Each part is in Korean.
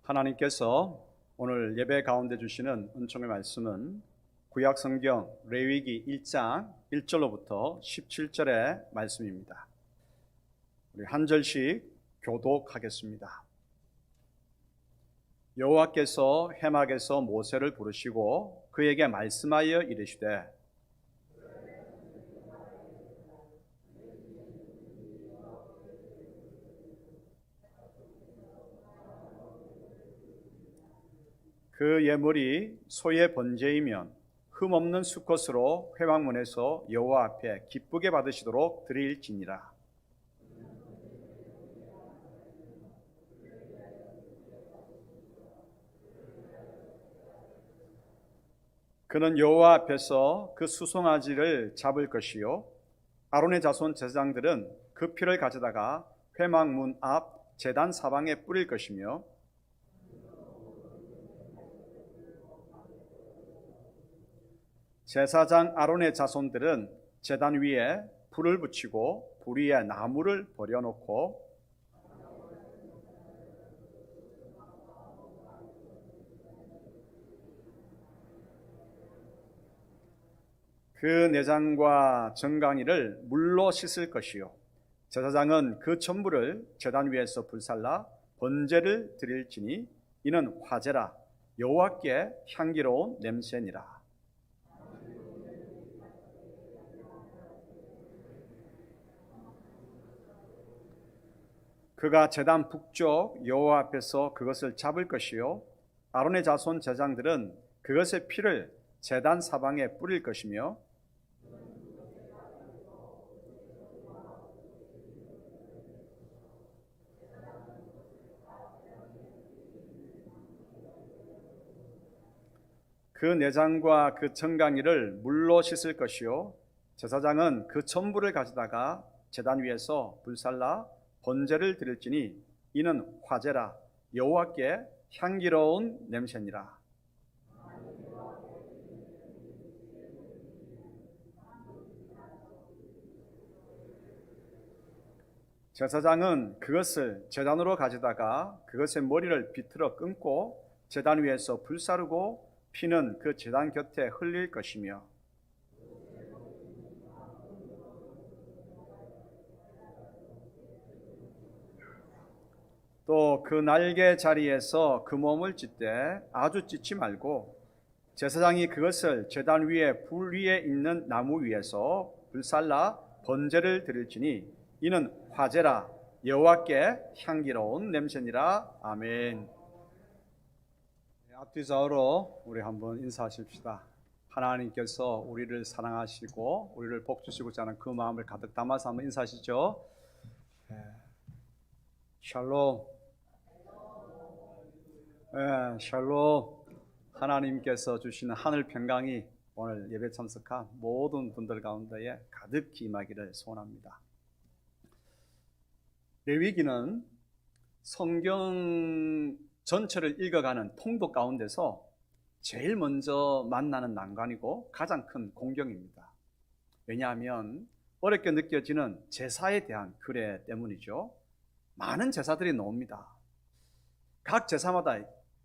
하나님께서 오늘 예배 가운데 주시는 은총의 말씀은 구약 성경 레위기 1장 1절로부터 17절의 말씀입니다. 우리 한 절씩 교독하겠습니다. 여호와께서 해막에서 모세를 부르시고 그에게 말씀하여 이르시되 그 예물이 소의 번제이면 흠없는 수컷으로 회막문에서 여호와 앞에 기쁘게 받으시도록 드릴지니라. 그는 여호와 앞에서 그 수송아지를 잡을 것이요 아론의 자손 제사장들은 그 피를 가져다가 회막문 앞 제단 사방에 뿌릴 것이며 제사장 아론의 자손들은 제단 위에 불을 붙이고 불 위에 나무를 버려놓고 그 내장과 정강이를 물로 씻을 것이요 제사장은 그 전부를 제단 위에서 불살라 번제를 드릴지니 이는 화제라 여호와께 향기로운 냄새니라. 그가 제단 북쪽 여호와 앞에서 그것을 잡을 것이요 아론의 자손 제사장들은 그것의 피를 제단 사방에 뿌릴 것이며 그 내장과 그 정강이를 물로 씻을 것이요 제사장은 그 전부를 가져다가 제단 위에서 불살라 번제를 드릴지니 이는 화제라 여호와께 향기로운 냄새니라. 제사장은 그것을 제단으로 가져다가 그것의 머리를 비틀어 끊고 제단 위에서 불사르고 피는 그 제단 곁에 흘릴 것이며 또 그 날개 자리에서 그 몸을 찢되 아주 찢지 말고 제사장이 그것을 제단 위에 불 위에 있는 나무 위에서 불살라 번제를 드릴지니 이는 화제라 여호와께 향기로운 냄새니라. 아멘. 앞뒤 좌우로 우리 한번 인사하십시다. 하나님께서 우리를 사랑하시고 우리를 복주시고자 하는 그 마음을 가득 담아서 한번 인사하시죠. 샬롬. 샬롬. 하나님께서 주시는 하늘 평강이 오늘 예배 참석한 모든 분들 가운데에 가득히 임하기를 소원합니다. 레위기는 성경 전체를 읽어가는 통독 가운데서 제일 먼저 만나는 난관이고 가장 큰 공경입니다. 왜냐하면 어렵게 느껴지는 제사에 대한 규례 때문이죠. 많은 제사들이 나옵니다. 각 제사마다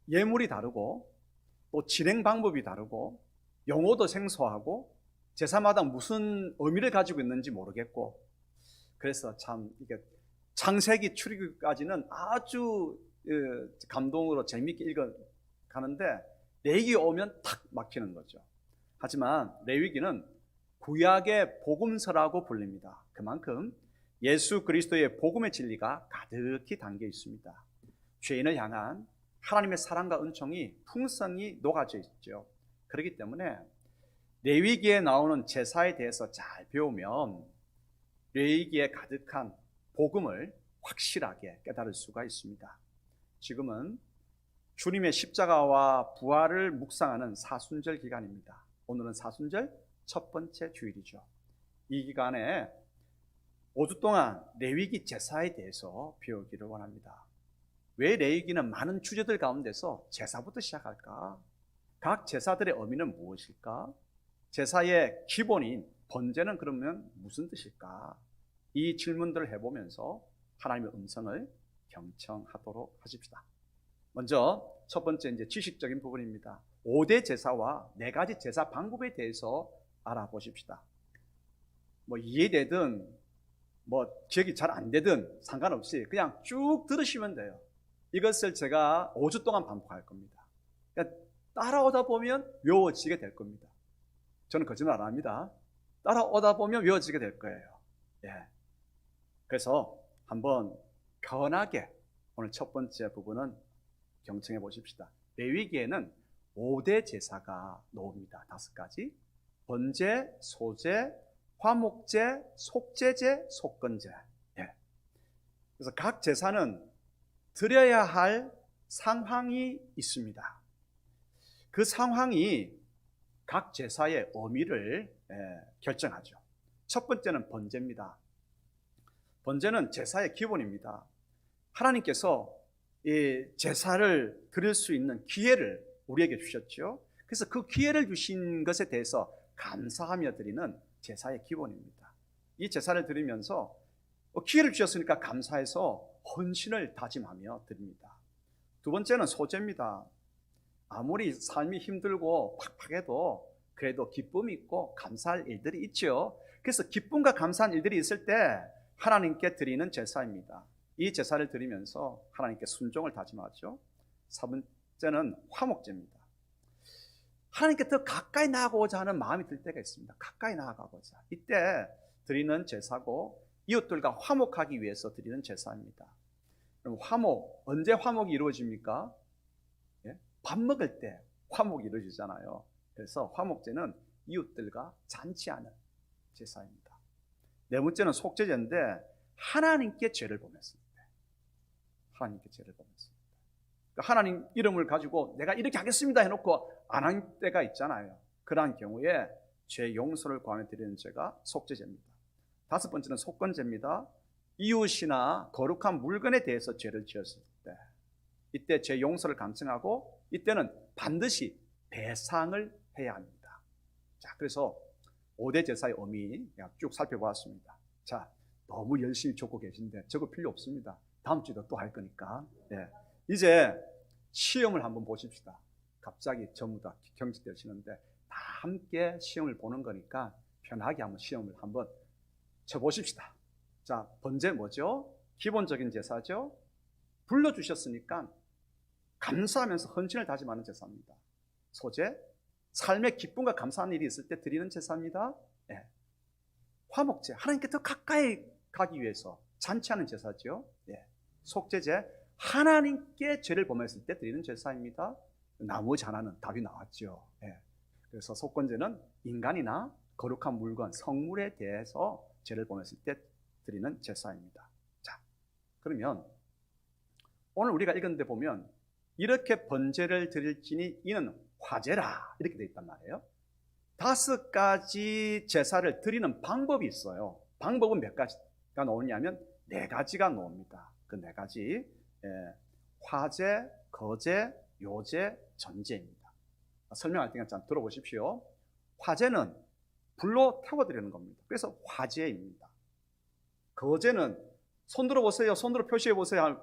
예물이 다르고 또 진행 방법이 다르고 용어도 생소하고 제사마다 무슨 의미를 가지고 있는지 모르겠고 그래서 참 이게 창세기 출애굽까지는 아주 감동으로 재미있게 읽어가는데 레위기 오면 탁 막히는 거죠. 하지만 레위기는 구약의 복음서라고 불립니다. 그만큼 예수 그리스도의 복음의 진리가 가득히 담겨 있습니다. 죄인을 향한 하나님의 사랑과 은총이 풍성히 녹아져 있죠. 그렇기 때문에 레위기에 나오는 제사에 대해서 잘 배우면 레위기에 가득한 복음을 확실하게 깨달을 수가 있습니다. 지금은 주님의 십자가와 부활을 묵상하는 사순절 기간입니다. 오늘은 사순절 첫 번째 주일이죠. 이 기간에 5주 동안 레위기 제사에 대해서 배우기를 원합니다. 왜 레위기는 많은 주제들 가운데서 제사부터 시작할까? 각 제사들의 의미는 무엇일까? 제사의 기본인 번제는 그러면 무슨 뜻일까? 이 질문들을 해보면서 하나님의 음성을 경청하도록 하십시다. 먼저 첫 번째 이제 지식적인 부분입니다. 5대 제사와 4가지 제사 방법에 대해서 알아보십시다. 뭐 이해되든 뭐 기억이 잘 안 되든 상관없이 그냥 쭉 들으시면 돼요. 이것을 제가 5주 동안 반복할 겁니다. 그러니까 따라오다 보면 외워지게 될 겁니다. 저는 거짓말 안 합니다. 따라오다 보면 외워지게 될 거예요. 예. 그래서 한번 편하게 오늘 첫 번째 부분은 경청해 보십시다. 레위기에는 5대 제사가 나옵니다. 5가지. 번제, 소제, 화목제, 속제제, 속건제. 예. 그래서 각 제사는 드려야 할 상황이 있습니다. 그 상황이 각 제사의 의미를 결정하죠. 첫 번째는 번제입니다. 번제는 제사의 기본입니다. 하나님께서 이 제사를 드릴 수 있는 기회를 우리에게 주셨죠. 그래서 그 기회를 주신 것에 대해서 감사하며 드리는 제사의 기본입니다. 이 제사를 드리면서 기회를 주셨으니까 감사해서 헌신을 다짐하며 드립니다. 두 번째는 소제입니다. 아무리 삶이 힘들고 팍팍해도 그래도 기쁨이 있고 감사할 일들이 있죠. 그래서 기쁨과 감사한 일들이 있을 때 하나님께 드리는 제사입니다. 이 제사를 드리면서 하나님께 순종을 다짐하죠. 세 번째는 화목제입니다. 하나님께 더 가까이 나아가고자 하는 마음이 들 때가 있습니다. 가까이 나아가고자. 이때 드리는 제사고 이웃들과 화목하기 위해서 드리는 제사입니다. 그럼 화목, 언제 화목이 이루어집니까? 예? 밥 먹을 때 화목이 이루어지잖아요. 그래서 화목제는 이웃들과 잔치하는 제사입니다. 네 번째는 속죄제인데 하나님께 죄를 범했습니다. 하나님께 죄를 범했습니다. 그러니까 하나님 이름을 가지고 내가 이렇게 하겠습니다 해놓고 안 한 때가 있잖아요. 그러한 경우에 죄 용서를 구하며 드리는 죄가 속죄제입니다. 다섯 번째는 속건제입니다. 이웃이나 거룩한 물건에 대해서 죄를 지었을 때 이때 죄 용서를 간청하고 이때는 반드시 배상을 해야 합니다. 자, 그래서 5대 제사의 의미 쭉 살펴보았습니다. 자, 너무 열심히 적고 계신데 적을 필요 없습니다. 다음 주에도 또 할 거니까. 네. 이제 시험을 한번 보십시다. 갑자기 전부 다 경직되시는데 다 함께 시험을 보는 거니까 편하게 한번 시험을 한번 쳐보십시다. 자, 번제 뭐죠? 기본적인 제사죠. 불러주셨으니까 감사하면서 헌신을 다짐하는 제사입니다. 소제, 삶의 기쁨과 감사한 일이 있을 때 드리는 제사입니다. 네. 화목제, 하나님께 더 가까이 가기 위해서 잔치하는 제사죠. 네. 속죄제, 하나님께 죄를 범했을 때 드리는 제사입니다. 나머지 하나는 답이 나왔죠. 네. 그래서 속건제는 인간이나 거룩한 물건, 성물에 대해서 죄를 범했을 때 드리는 제사입니다. 자, 그러면 오늘 우리가 읽었는데 보면 이렇게 번제를 드릴지니 이는 화제라 이렇게 되어 있단 말이에요. 5가지 제사를 드리는 방법이 있어요. 방법은 몇 가지가 나오냐면 4가지가 나옵니다. 그 4가지 화제, 거제, 요제, 전제입니다. 설명할 테니까 좀 들어보십시오. 화제는 불로 태워드리는 겁니다. 그래서 화제입니다. 거제는 손 들어보세요, 손으로 표시해보세요,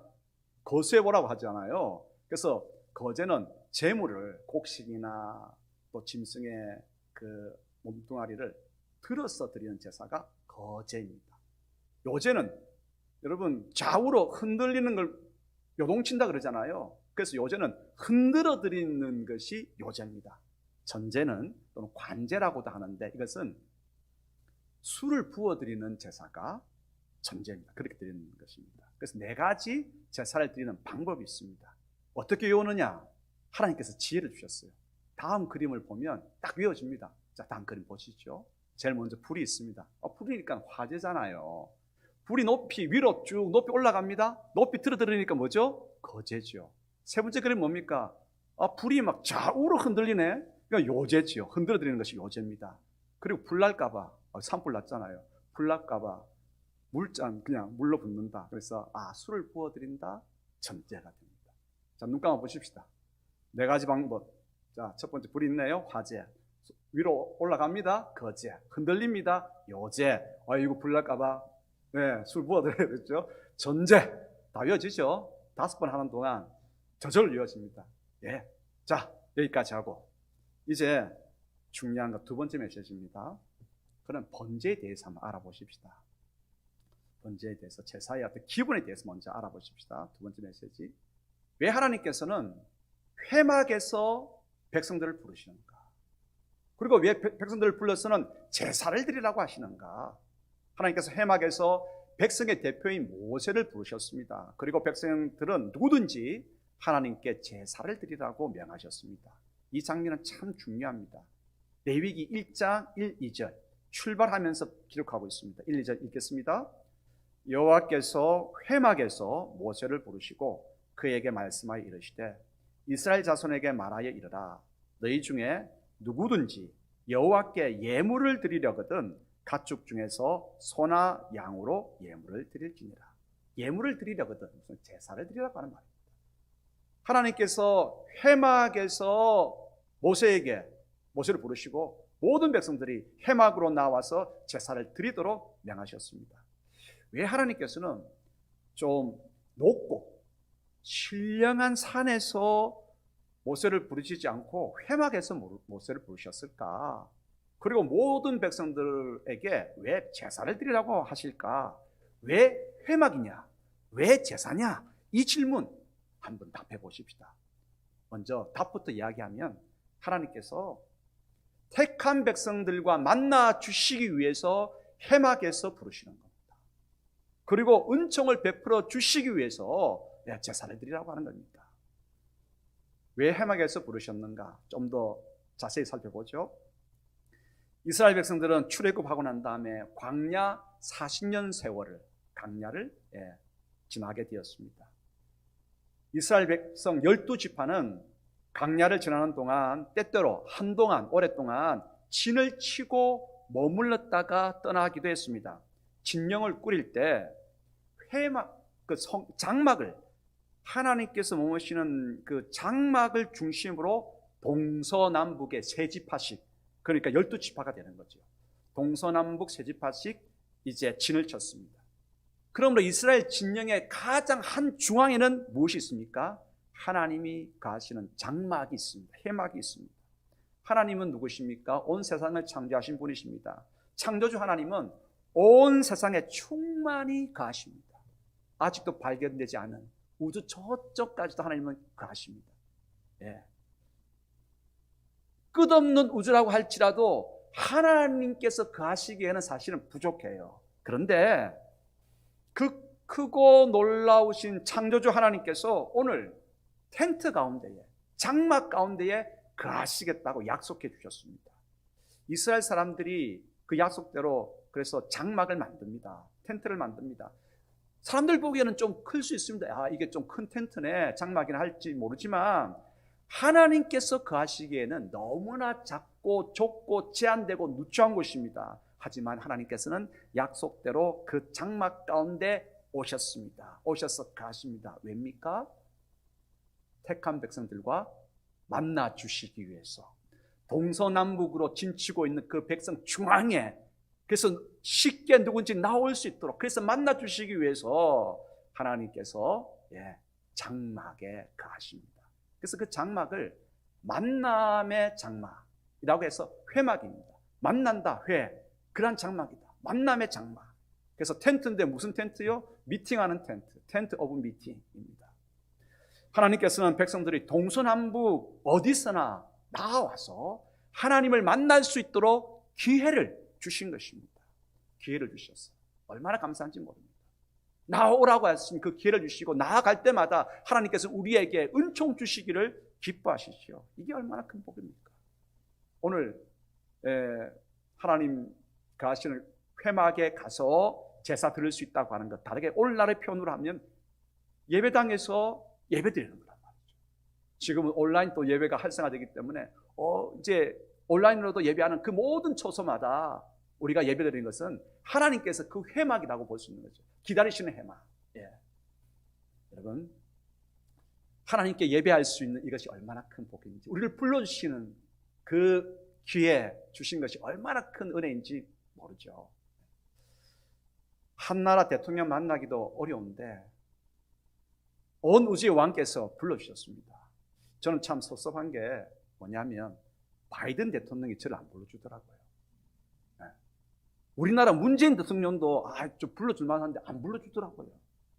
거수해보라고 하잖아요. 그래서 거제는 재물을 곡식이나 또 짐승의 그 몸뚱아리를 들어서 드리는 제사가 거제입니다. 요제는 여러분 좌우로 흔들리는 걸 요동친다 그러잖아요. 그래서 요제는 흔들어 드리는 것이 요제입니다. 전제는 또는 관제라고도 하는데 이것은 술을 부어 드리는 제사가 전제입니다. 그렇게 드리는 것입니다. 그래서 4가지 제사를 드리는 방법이 있습니다. 어떻게 외우느냐? 하나님께서 지혜를 주셨어요. 다음 그림을 보면 딱 외워집니다. 자, 다음 그림 보시죠. 제일 먼저 불이 있습니다. 불이니까 화제잖아요. 불이 높이 위로 쭉 높이 올라갑니다. 높이 들어들으니까 뭐죠? 거제죠. 세 번째 그림 뭡니까? 불이 막 좌우로 흔들리네. 그러니까 요제지요. 흔들어 드리는 것이 요제입니다. 그리고 불 날까봐 산불 났잖아요. 불 날까봐 물잔 그냥 물로 붓는다. 그래서 술을 부어 드린다. 전제가 됩니다. 자, 눈 감아 보십시다. 4가지 방법. 자, 첫 번째 불이 있네요. 화제. 위로 올라갑니다. 거제. 흔들립니다. 요제. 이거 불 날까봐 술 부어 드려야 되죠. 전제. 다 외워지죠? 5번 하는 동안 저절로 이어집니다. 예. 자, 여기까지 하고 이제 중요한 거 두 번째 메시지입니다. 그럼 번제에 대해서 한번 알아보십시다. 번제에 대해서, 제사의 어떤 기본에 대해서 먼저 알아보십시다. 두 번째 메시지. 왜 하나님께서는 회막에서 백성들을 부르시는가? 그리고 왜 백성들을 불러서는 제사를 드리라고 하시는가? 하나님께서 회막에서 백성의 대표인 모세를 부르셨습니다. 그리고 백성들은 누구든지 하나님께 제사를 드리라고 명하셨습니다. 이 장면은 참 중요합니다. 레위기 1장 1, 2절 출발하면서 기록하고 있습니다. 1, 2절 읽겠습니다. 여호와께서 회막에서 모세를 부르시고 그에게 말씀하여 이르시되 이스라엘 자손에게 말하여 이르라. 너희 중에 누구든지 여호와께 예물을 드리려거든 가축 중에서 소나 양으로 예물을 드릴지니라. 예물을 드리려거든, 무슨 제사를 드리라고 하는 말입니다. 하나님께서 회막에서 모세를 부르시고 모든 백성들이 회막으로 나와서 제사를 드리도록 명하셨습니다. 왜 하나님께서는 좀 높고 신령한 산에서 모세를 부르시지 않고 회막에서 모세를 부르셨을까? 그리고 모든 백성들에게 왜 제사를 드리라고 하실까? 왜 회막이냐? 왜 제사냐? 이 질문 한번 답해 보십시다. 먼저 답부터 이야기하면 하나님께서 택한 백성들과 만나 주시기 위해서 회막에서 부르시는 겁니다. 그리고 은총을 베풀어 주시기 위해서 제사를 드리라고 하는 겁니다. 왜 회막에서 부르셨는가? 좀 더 자세히 살펴보죠. 이스라엘 백성들은 출애굽하고 난 다음에 광야 40년 세월을, 광야를 지나게 되었습니다. 이스라엘 백성 12지파는 광야를 지나는 동안 때때로 한동안 오랫동안 진을 치고 머물렀다가 떠나기도 했습니다. 진영을 꾸릴 때 장막을, 하나님께서 머무시는 그 장막을 중심으로 동서남북의 세 지파씩, 그러니까 12지파가 되는 거죠. 동서남북 세 지파씩 이제 진을 쳤습니다. 그러므로 이스라엘 진영의 가장 한 중앙에는 무엇이 있습니까? 하나님이 가시는 장막이 있습니다. 회막이 있습니다. 하나님은 누구십니까? 온 세상을 창조하신 분이십니다. 창조주 하나님은 온 세상에 충만히 가십니다. 아직도 발견되지 않은 우주 저쪽까지도 하나님은 가십니다. 예. 끝없는 우주라고 할지라도 하나님께서 가시기에는 사실은 부족해요. 그런데 그 크고 놀라우신 창조주 하나님께서 오늘 텐트 가운데에, 장막 가운데에 거하시겠다고 약속해 주셨습니다. 이스라엘 사람들이 그 약속대로 그래서 장막을 만듭니다. 텐트를 만듭니다. 사람들 보기에는 좀 클 수 있습니다. 이게 좀 큰 텐트네, 장막이나 할지 모르지만 하나님께서 거하시기에는 너무나 작고 좁고 제한되고 누추한 곳입니다. 하지만 하나님께서는 약속대로 그 장막 가운데 오셨습니다. 오셔서 가십니다. 왜입니까? 택한 백성들과 만나 주시기 위해서. 동서남북으로 진치고 있는 그 백성 중앙에, 그래서 쉽게 누군지 나올 수 있도록, 그래서 만나 주시기 위해서 하나님께서 장막에 가십니다. 그래서 그 장막을 만남의 장막이라고 해서 회막입니다. 만난다, 그런 장막이다. 만남의 장막. 그래서 텐트인데 무슨 텐트요? 미팅하는 텐트. 텐트 오브 미팅입니다. 하나님께서는 백성들이 동서남북 어디서나 나와서 하나님을 만날 수 있도록 기회를 주신 것입니다. 기회를 주셨어요. 얼마나 감사한지 모릅니다. 나오라고 하신 그 기회를 주시고 나아갈 때마다 하나님께서 우리에게 은총 주시기를 기뻐하시죠. 이게 얼마나 큰 복입니까? 오늘 하나님 가시는 회막에 가서 제사 드릴 수 있다고 하는 것, 다르게 오늘날의 표현으로 하면 예배당에서 예배드리는 거란 말이죠. 지금은 온라인 또 예배가 활성화되기 때문에 이제 온라인으로도 예배하는 그 모든 처소마다 우리가 예배드리는 것은 하나님께서 그 회막이라고 볼 수 있는 거죠. 기다리시는 회막. 여러분, 하나님께 예배할 수 있는 이것이 얼마나 큰 복인지, 우리를 불러주시는 그 기회 주신 것이 얼마나 큰 은혜인지 모르죠. 한 나라 대통령 만나기도 어려운데 온 우주의 왕께서 불러주셨습니다. 저는 참 섭섭한 게 뭐냐면 바이든 대통령이 저를 안 불러주더라고요. 네. 우리나라 문재인 대통령도 좀 불러줄 만한데 안 불러주더라고요.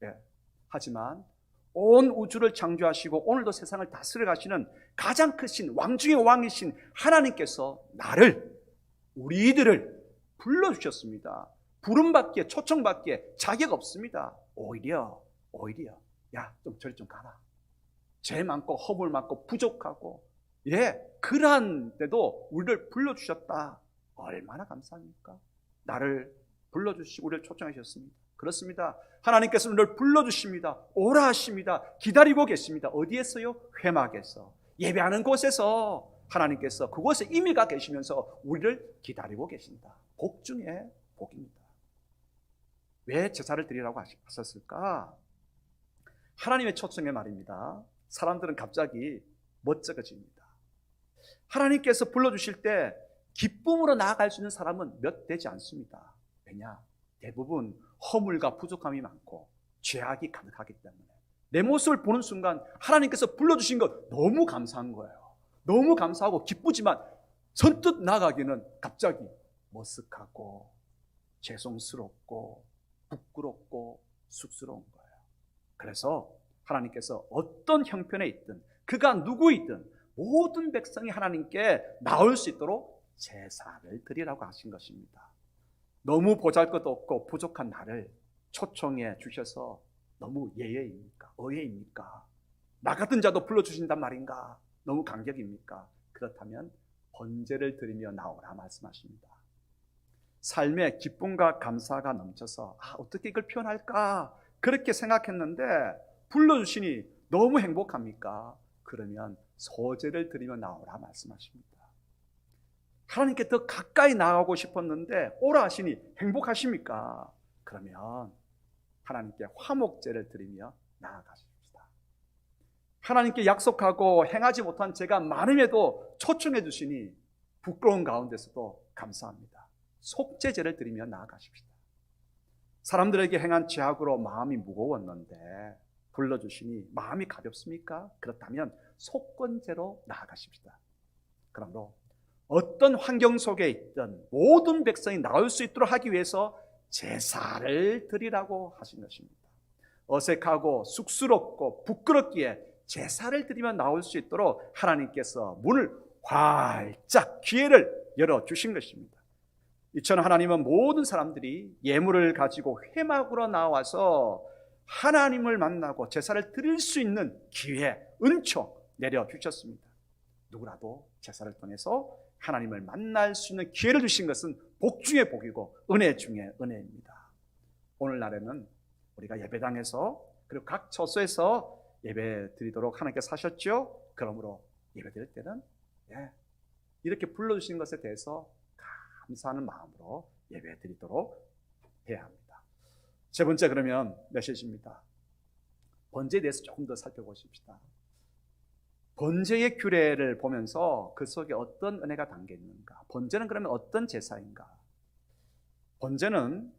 네. 하지만 온 우주를 창조하시고 오늘도 세상을 다스려 가시는 가장 크신 왕 중의 왕이신 하나님께서 우리들을 불러주셨습니다. 부름받기에, 초청받기에 자격 없습니다. 오히려 야, 저리 좀 가라. 죄 많고 허물 많고 부족하고 그러한데도 우리를 불러주셨다. 얼마나 감사합니까? 나를 불러주시고 우리를 초청하셨습니다. 그렇습니다. 하나님께서 우리를 불러주십니다. 오라 하십니다. 기다리고 계십니다. 어디에서요? 회막에서, 예배하는 곳에서 하나님께서 그곳에 이미 가 계시면서 우리를 기다리고 계신다. 복 중에 복입니다. 왜 제사를 드리라고 하셨을까? 하나님의 초청에 말입니다. 사람들은 갑자기 멋쩍어집니다. 하나님께서 불러주실 때 기쁨으로 나아갈 수 있는 사람은 몇 되지 않습니다. 왜냐? 대부분 허물과 부족함이 많고 죄악이 가득하기 때문에 내 모습을 보는 순간 하나님께서 불러주신 것 너무 감사한 거예요. 너무 감사하고 기쁘지만 선뜻 나가기는 갑자기 머쓱하고 죄송스럽고 부끄럽고 쑥스러운 거예요. 그래서 하나님께서 어떤 형편에 있든 그가 누구이든 모든 백성이 하나님께 나올 수 있도록 제사를 드리라고 하신 것입니다. 너무 보잘것없고 부족한 나를 초청해 주셔서 너무 예예입니까? 어예입니까? 나 같은 자도 불러주신단 말인가? 너무 감격입니까? 그렇다면 번제를 드리며 나오라 말씀하십니다. 삶에 기쁨과 감사가 넘쳐서 어떻게 이걸 표현할까? 그렇게 생각했는데 불러주시니 너무 행복합니까? 그러면 소제를 드리며 나오라 말씀하십니다. 하나님께 더 가까이 나가고 싶었는데 오라 하시니 행복하십니까? 그러면 하나님께 화목제를 드리며 나아가십시다. 하나님께 약속하고 행하지 못한 죄가 많음에도 초청해 주시니 부끄러운 가운데서도 감사합니다. 속죄제를 드리며 나아가십시다. 사람들에게 행한 죄악으로 마음이 무거웠는데 불러주시니 마음이 가볍습니까? 그렇다면 속건제로 나아가십시다. 그러므로 어떤 환경 속에 있든 모든 백성이 나올 수 있도록 하기 위해서 제사를 드리라고 하신 것입니다. 어색하고 쑥스럽고 부끄럽기에 제사를 드리면 나올 수 있도록 하나님께서 문을 활짝 기회를 열어주신 것입니다. 이처럼 하나님은 모든 사람들이 예물을 가지고 회막으로 나와서 하나님을 만나고 제사를 드릴 수 있는 기회, 은총 내려주셨습니다. 누구라도 제사를 통해서 하나님을 만날 수 있는 기회를 주신 것은 복 중에 복이고 은혜 중에 은혜입니다. 오늘날에는 우리가 예배당에서 그리고 각 처소에서 예배 드리도록 하나님께서 하셨죠. 그러므로 예배 드릴 때는 이렇게 불러주신 것에 대해서 감사하는 마음으로 예배 드리도록 해야 합니다. 세 번째, 그러면 메시지입니다. 번제에 대해서 조금 더 살펴보십시다. 번제의 규례를 보면서 그 속에 어떤 은혜가 담겨 있는가? 번제는 그러면 어떤 제사인가? 번제는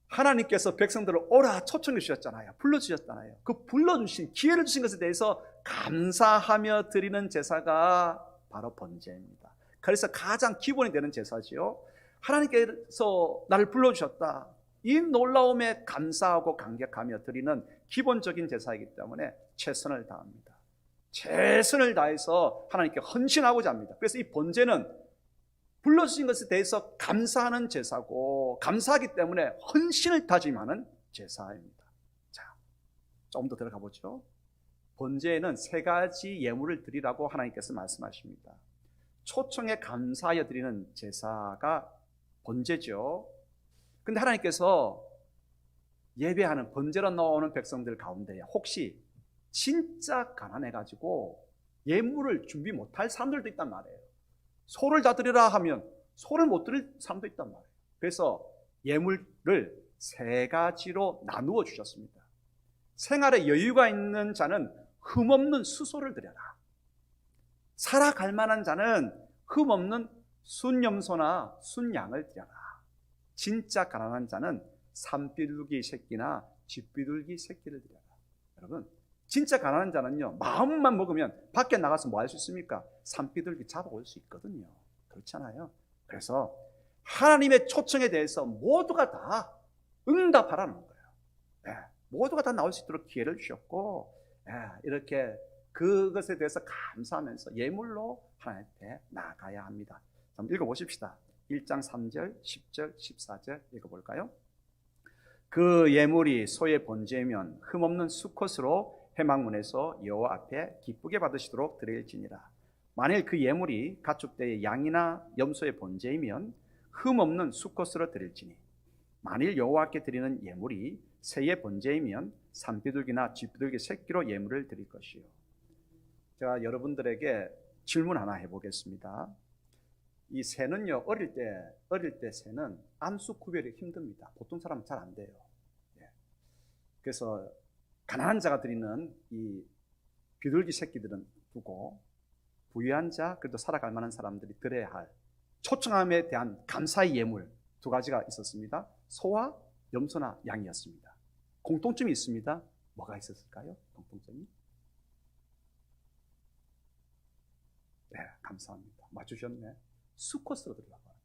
하나님께서 백성들을 오라 초청해 주셨잖아요. 불러주셨잖아요. 그 불러주신 기회를 주신 것에 대해서 감사하며 드리는 제사가 바로 번제입니다. 그래서 가장 기본이 되는 제사지요. 하나님께서 나를 불러주셨다. 이 놀라움에 감사하고 감격하며 드리는 기본적인 제사이기 때문에 최선을 다합니다. 최선을 다해서 하나님께 헌신하고자 합니다. 그래서 이 번제는 불러주신 것에 대해서 감사하는 제사고 감사하기 때문에 헌신을 다짐하는 제사입니다. 자, 조금 더 들어가 보죠. 번제에는 세 가지 예물을 드리라고 하나님께서 말씀하십니다. 초청에 감사하여 드리는 제사가 번제죠. 근데 하나님께서 예배하는 번제로 나오는 백성들 가운데 혹시 진짜 가난해가지고 예물을 준비 못할 사람들도 있단 말이에요. 소를 다 드리라 하면 소를 못 드릴 사람도 있단 말이에요. 그래서 예물을 세 가지로 나누어 주셨습니다. 생활에 여유가 있는 자는 흠없는 수소를 드려라. 살아갈 만한 자는 흠없는 순염소나 순양을 드려라. 진짜 가난한 자는 산비둘기 새끼나 쥐비둘기 새끼를 드려라. 여러분, 진짜 가난한 자는요, 마음만 먹으면 밖에 나가서 뭐 할 수 있습니까? 산비둘기 잡아올 수 있거든요. 그렇잖아요. 그래서 하나님의 초청에 대해서 모두가 다 응답하라는 거예요. 예, 모두가 다 나올 수 있도록 기회를 주셨고, 예, 이렇게 그것에 대해서 감사하면서 예물로 하나님께 나가야 합니다. 한번 읽어보십시다. 1장 3절, 10절, 14절 읽어볼까요? 그 예물이 소의 번제면 흠없는 수컷으로 회막문에서 여호와 앞에 기쁘게 받으시도록 드릴지니라. 만일 그 예물이 가축대의 양이나 염소의 번제이면 흠없는 수컷으로 드릴지니, 만일 여호와께 드리는 예물이 새의 번제이면 산비둘기나 쥐비둘기 새끼로 예물을 드릴 것이요. 제가 여러분들에게 질문 하나 해보겠습니다. 이 새는요, 어릴 때 새는 암수 구별이 힘듭니다. 보통 사람은 잘 안 돼요. 예. 그래서 가난한 자가 드리는 이 비둘기 새끼들은 두고, 부유한 자, 그래도 살아갈 만한 사람들이 드려야 할 초청함에 대한 감사의 예물 두 가지가 있었습니다. 소와 염소나 양이었습니다. 공통점이 있습니다. 뭐가 있었을까요? 공통점이? 네, 감사합니다. 맞추셨네. 수컷으로 드리라고 하는 거예요.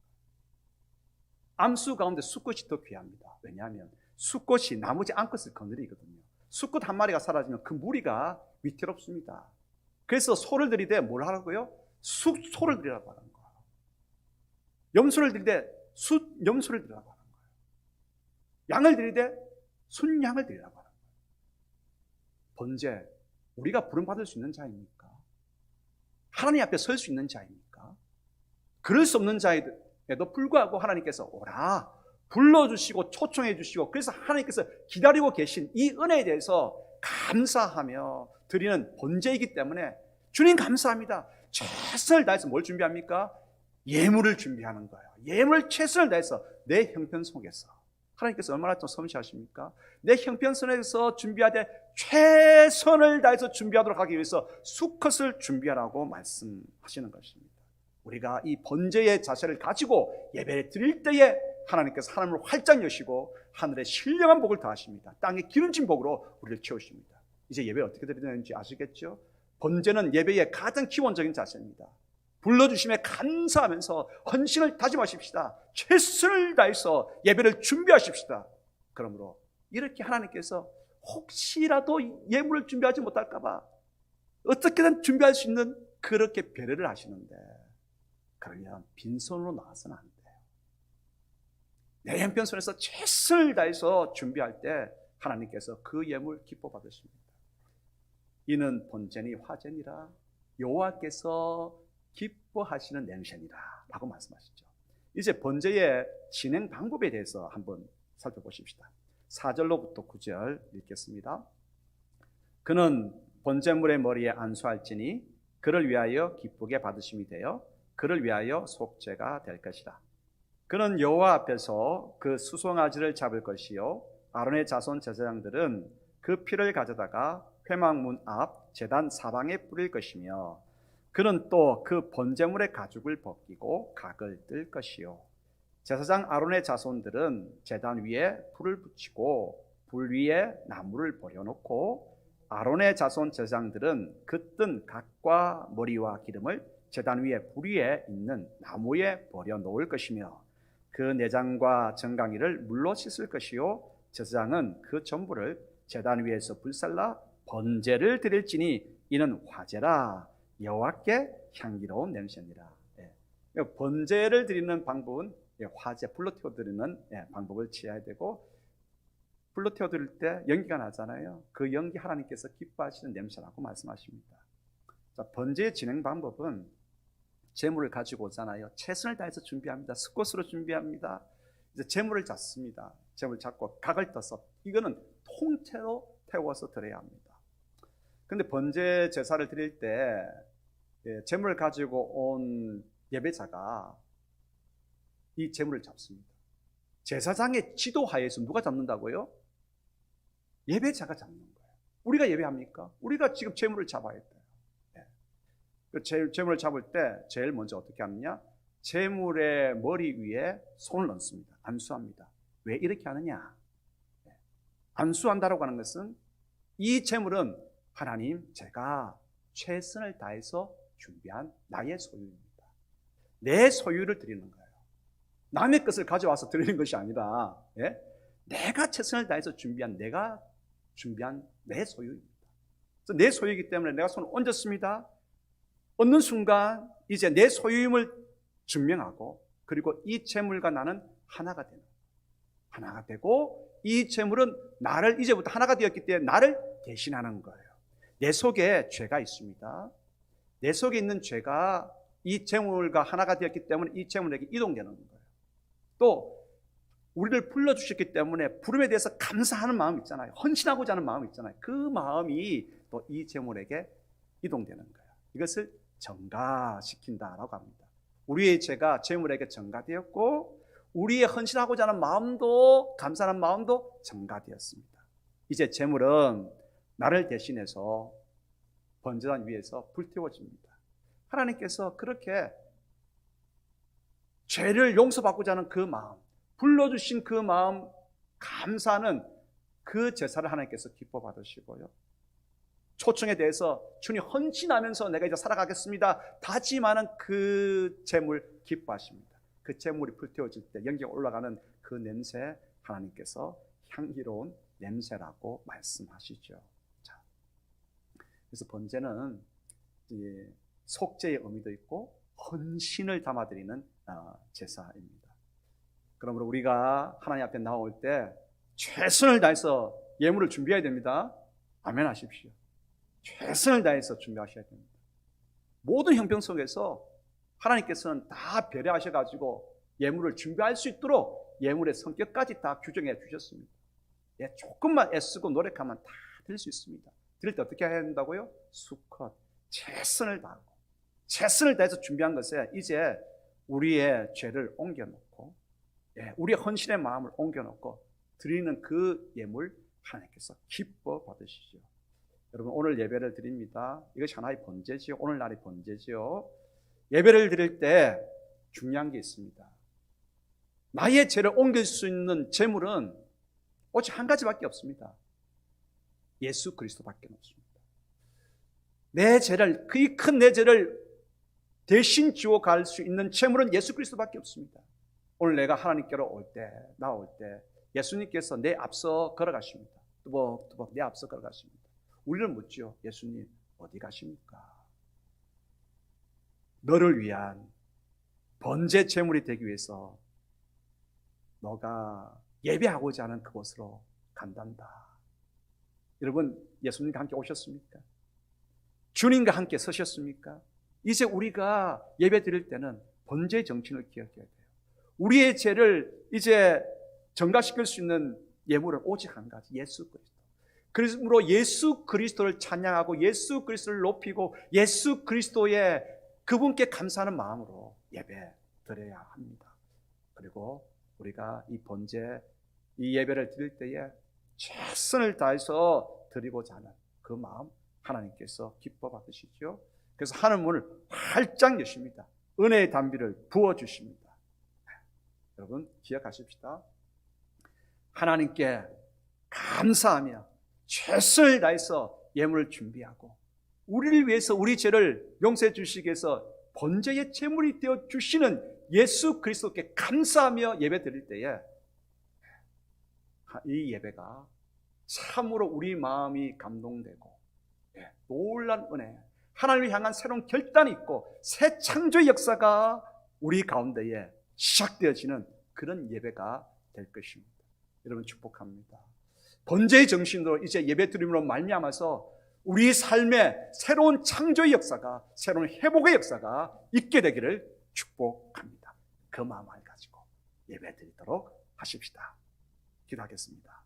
암수 가운데 수컷이 더 귀합니다. 왜냐하면 수꽃이 나머지 암컷을 거느리거든요. 수꽃 한 마리가 사라지면 그 무리가 위태롭습니다. 그래서 소를 드리되 뭘 하라고요? 소를 드리라고 하는 거예요. 염소를 드리되 염소를 드리라고 하는 거예요. 양을 드리되 순양을 드리라고 하는 거예요. 번제, 우리가 부름받을 수 있는 자입니까? 하나님 앞에 설 수 있는 자입니까? 그럴 수 없는 자에도 불구하고 하나님께서 오라 불러주시고 초청해 주시고, 그래서 하나님께서 기다리고 계신 이 은혜에 대해서 감사하며 드리는 번제이기 때문에 주님 감사합니다. 최선을 다해서 뭘 준비합니까? 예물을 준비하는 거예요. 예물 최선을 다해서 내 형편 속에서. 하나님께서 얼마나 좀 섬시하십니까? 내 형편 속에서 준비하되 최선을 다해서 준비하도록 하기 위해서 수컷을 준비하라고 말씀하시는 것입니다. 우리가 이 번제의 자세를 가지고 예배를 드릴 때에 하나님께서 하늘을 활짝 여시고 하늘에 신령한 복을 더하십니다. 땅에 기름진 복으로 우리를 채우십니다. 이제 예배 어떻게 드리는지 아시겠죠? 번제는 예배의 가장 기본적인 자세입니다. 불러주심에 감사하면서 헌신을 다짐하십시다. 최선을 다해서 예배를 준비하십시다. 그러므로 이렇게 하나님께서 혹시라도 예물을 준비하지 못할까 봐 어떻게든 준비할 수 있는 그렇게 배려를 하시는데, 그러면 빈손으로 나와서는 안 돼요. 내 형편선에서 최선을 다해서 준비할 때 하나님께서 그 예물 기뻐 받으십니다. 이는 번제니 화제니라 여호와께서 기뻐하시는 냄새니라 라고 말씀하시죠. 이제 번제의 진행 방법에 대해서 한번 살펴보십시다. 4절로부터 9절 읽겠습니다. 그는 번제물의 머리에 안수할지니 그를 위하여 기쁘게 받으심이 되어 그를 위하여 속죄가 될 것이라. 그는 여호와 앞에서 그 수송아지를 잡을 것이요 아론의 자손 제사장들은 그 피를 가져다가 회막문 앞 제단 사방에 뿌릴 것이며, 그는 또 그 번제물의 가죽을 벗기고 각을 뜰 것이요 제사장 아론의 자손들은 제단 위에 불을 붙이고 불 위에 나무를 버려놓고 아론의 자손 제사장들은 그 뜬 각과 머리와 기름을 제단 위에 불 위에 있는 나무에 버려놓을 것이며, 그 내장과 정강이를 물로 씻을 것이요 제사장은 그 전부를 제단 위에서 불살라 번제를 드릴지니 이는 화제라 여호와께 향기로운 냄새니라. 번제를 드리는 방법은 화제, 불로 태워 드리는 방법을 취해야 되고, 불로 태워 드릴 때 연기가 나잖아요. 그 연기 하나님께서 기뻐하시는 냄새라고 말씀하십니다. 자, 번제의 진행 방법은 제물을 가지고 오잖아요. 최선을 다해서 준비합니다. 수꽃으로 준비합니다. 이제 제물을 잡습니다. 제물 잡고 각을 떠서 이거는 통째로 태워서 드려야 합니다. 근데 번제 제사를 드릴 때 제물을 가지고 온 예배자가 이 제물을 잡습니다. 제사장의 지도하에서 누가 잡는다고요? 예배자가 잡는 거예요. 우리가 예배합니까? 우리가 지금 제물을 잡아야 돼요. 그 제물을 잡을 때 제일 먼저 어떻게 하느냐? 제물의 머리 위에 손을 얹습니다. 안수합니다. 왜 이렇게 하느냐? 안수한다라고 하는 것은 이 재물은 하나님, 제가 최선을 다해서 준비한 나의 소유입니다. 내 소유를 드리는 거예요. 남의 것을 가져와서 드리는 것이 아니라, 예? 내가 최선을 다해서 내가 준비한 내 소유입니다. 그래서 내 소유이기 때문에 내가 손을 얹었습니다. 얹는 순간 이제 내 소유임을 증명하고, 그리고 이 재물과 나는 하나가 되고, 이 재물은 나를 이제부터 하나가 되었기 때문에 나를 대신하는 거예요. 내 속에 죄가 있습니다. 내 속에 있는 죄가 이 재물과 하나가 되었기 때문에 이 재물에게 이동되는 거예요. 또 우리를 불러주셨기 때문에 부름에 대해서 감사하는 마음 있잖아요. 헌신하고자 하는 마음 있잖아요. 그 마음이 또 이 재물에게 이동되는 거예요. 이것을 전가시킨다라고 합니다. 우리의 죄가 재물에게 전가되었고, 우리의 헌신하고자 하는 마음도, 감사하는 마음도 전가되었습니다. 이제 재물은 나를 대신해서 번제단 위에서 불태워집니다. 하나님께서 그렇게 죄를 용서받고자 하는 그 마음, 불러주신 그 마음, 감사하는 그 제사를 하나님께서 기뻐 받으시고요. 초청에 대해서 주님 헌신하면서 내가 이제 살아가겠습니다 다짐하는 그 재물 기뻐하십니다. 그 재물이 불태워질 때 영광 올라가는 그 냄새, 하나님께서 향기로운 냄새라고 말씀하시죠. 자, 그래서 번제는 속죄의 의미도 있고 헌신을 담아드리는 제사입니다. 그러므로 우리가 하나님 앞에 나올 때 최선을 다해서 예물을 준비해야 됩니다. 아멘 하십시오. 최선을 다해서 준비하셔야 됩니다. 모든 형편 속에서 하나님께서는 다 배려하셔가지고 예물을 준비할 수 있도록 예물의 성격까지 다 규정해 주셨습니다. 예, 조금만 애쓰고 노력하면 다 드릴 수 있습니다. 드릴 때 어떻게 해야 된다고요? 수컷, 최선을 다하고, 최선을 다해서 준비한 것에 이제 우리의 죄를 옮겨놓고, 예, 우리의 헌신의 마음을 옮겨놓고 드리는 그 예물 하나님께서 기뻐 받으시죠. 여러분, 오늘 예배를 드립니다. 이것이 하나의 번제지요. 오늘날의 번제지요. 예배를 드릴 때 중요한 게 있습니다. 나의 죄를 옮길 수 있는 제물은 오직 한 가지밖에 없습니다. 예수 그리스도밖에 없습니다. 내 죄를, 그 큰 내 죄를 대신 지워 갈 수 있는 제물은 예수 그리스도밖에 없습니다. 오늘 내가 하나님께로 나올 때 예수님께서 내 앞서 걸어가십니다. 뚜벅뚜벅 내 앞서 걸어가십니다. 우리는 묻죠. 예수님 어디 가십니까? 너를 위한 번제 제물이 되기 위해서 너가 예배하고자 하는 그곳으로 간단다. 여러분, 예수님과 함께 오셨습니까? 주님과 함께 서셨습니까? 이제 우리가 예배 드릴 때는 번제 정신을 기억해야 돼요. 우리의 죄를 이제 전가시킬 수 있는 예물은 오직 한 가지, 예수 그리스도. 그러므로 예수 그리스도를 찬양하고 예수 그리스도를 높이고 예수 그리스도의 그분께 감사하는 마음으로 예배 드려야 합니다. 그리고 우리가 이 번제, 이 예배를 드릴 때에 최선을 다해서 드리고자 하는 그 마음 하나님께서 기뻐 받으시죠. 그래서 하늘 문을 활짝 여십니다. 은혜의 담비를 부어주십니다. 여러분 기억하십시다. 하나님께 감사하며 최선을 다해서 예물을 준비하고 우리를 위해서 우리 죄를 용서해 주시기 위해서 번제의 제물이 되어 주시는 예수 그리스도께 감사하며 예배 드릴 때에 이 예배가 참으로 우리 마음이 감동되고 놀란 은혜, 하나님을 향한 새로운 결단이 있고 새 창조의 역사가 우리 가운데에 시작되어지는 그런 예배가 될 것입니다. 여러분 축복합니다. 번제의 정신으로 이제 예배 드림으로 말미암아서 우리 삶에 새로운 창조의 역사가, 새로운 회복의 역사가 있게 되기를 축복합니다. 그 마음을 가지고 예배 드리도록 하십시다. 기도하겠습니다.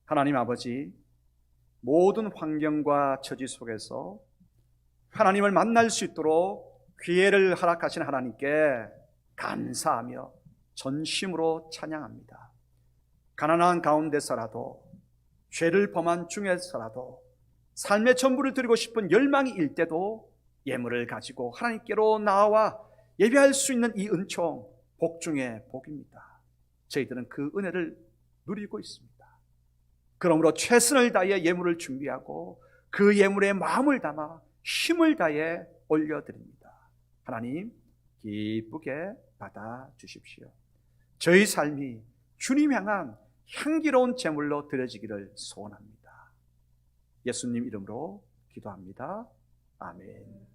하나님 아버지, 모든 환경과 처지 속에서 하나님을 만날 수 있도록 기회를 허락하신 하나님께 감사하며 전심으로 찬양합니다. 가난한 가운데서라도, 죄를 범한 중에서라도 삶의 전부를 드리고 싶은 열망이 일 때도 예물을 가지고 하나님께로 나와 예배할 수 있는 이 은총, 복 중에 복입니다. 저희들은 그 은혜를 누리고 있습니다. 그러므로 최선을 다해 예물을 준비하고 그 예물에 마음을 담아 힘을 다해 올려드립니다. 하나님 기쁘게 받아주십시오. 저희 삶이 주님 향한 향기로운 제물로 드려지기를 소원합니다. 예수님 이름으로 기도합니다. 아멘.